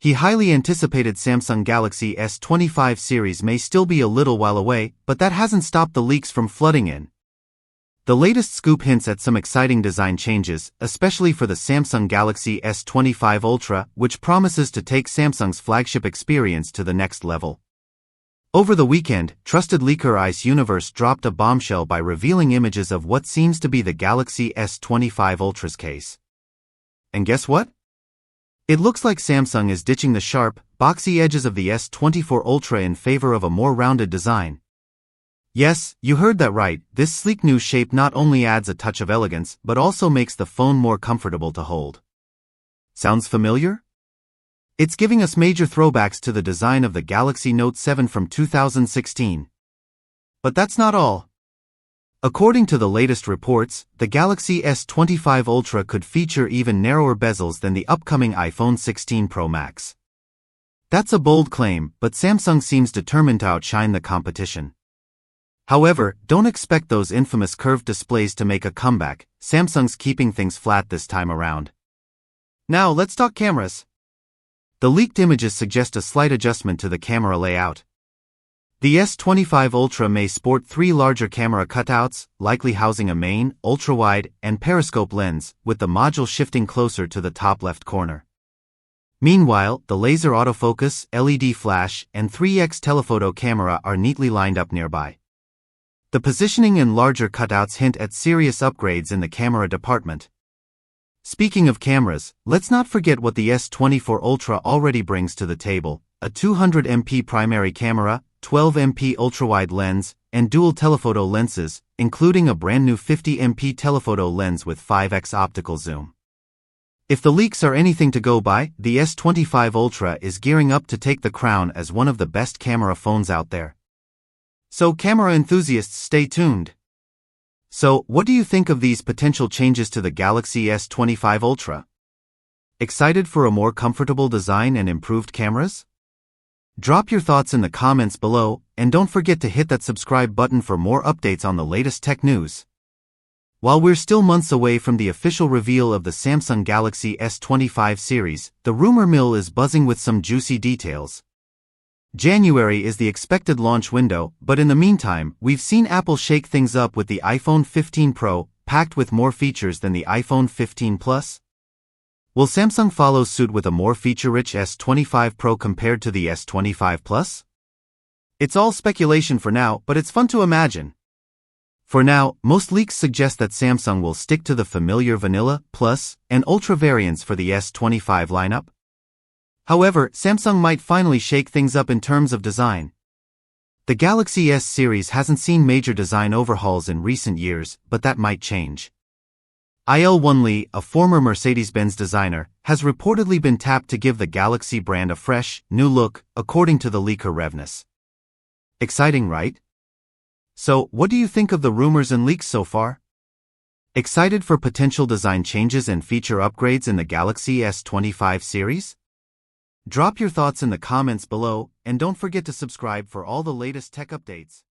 The highly anticipated Samsung Galaxy S25 series may still be a little while away, but that hasn't stopped the leaks from flooding in. The latest scoop hints at some exciting design changes, especially for the Samsung Galaxy S25 Ultra, which promises to take Samsung's flagship experience to the next level. Over the weekend, trusted leaker Ice Universe dropped a bombshell by revealing images of what seems to be the Galaxy S25 Ultra's case. And guess what? It looks like Samsung is ditching the sharp, boxy edges of the S24 Ultra in favor of a more rounded design. Yes, you heard that right, this sleek new shape not only adds a touch of elegance but also makes the phone more comfortable to hold. Sounds familiar? It's giving us major throwbacks to the design of the Galaxy Note 7 from 2016. But that's not all. According to the latest reports, the Galaxy S25 Ultra could feature even narrower bezels than the upcoming iPhone 16 Pro Max. That's a bold claim, but Samsung seems determined to outshine the competition. However, don't expect those infamous curved displays to make a comeback. Samsung's keeping things flat this time around. Now let's talk cameras. The leaked images suggest a slight adjustment to the camera layout. The S25 Ultra may sport 3 larger camera cutouts, likely housing a main, ultra-wide, and periscope lens, with the module shifting closer to the top left corner. Meanwhile, the laser autofocus, LED flash, and 3x telephoto camera are neatly lined up nearby. The positioning and larger cutouts hint at serious upgrades in the camera department. Speaking of cameras, let's not forget what the S24 Ultra already brings to the table: a 200MP primary camera, 12MP ultra-wide lens, and dual telephoto lenses, including a brand new 50MP telephoto lens with 5x optical zoom. If the leaks are anything to go by, the S25 Ultra is gearing up to take the crown as one of the best camera phones out there. So camera enthusiasts, stay tuned. So, what do you think of these potential changes to the Galaxy S25 Ultra? Excited for a more comfortable design and improved cameras? Drop your thoughts in the comments below, and don't forget to hit that subscribe button for more updates on the latest tech news. While we're still months away from the official reveal of the Samsung Galaxy S25 series, the rumor mill is buzzing with some juicy details. January is the expected launch window, but in the meantime, we've seen Apple shake things up with the iPhone 15 Pro, packed with more features than the iPhone 15 Plus. Will Samsung follow suit with a more feature-rich S25 Pro compared to the S25 Plus? It's all speculation for now, but it's fun to imagine. For now, most leaks suggest that Samsung will stick to the familiar Vanilla, Plus, and Ultra variants for the S25 lineup. However, Samsung might finally shake things up in terms of design. The Galaxy S series hasn't seen major design overhauls in recent years, but that might change. Il Lee, a former Mercedes-Benz designer, has reportedly been tapped to give the Galaxy brand a fresh, new look, according to the leaker Revness. Exciting, right? So, what do you think of the rumors and leaks so far? Excited for potential design changes and feature upgrades in the Galaxy S25 series? Drop your thoughts in the comments below, and don't forget to subscribe for all the latest tech updates.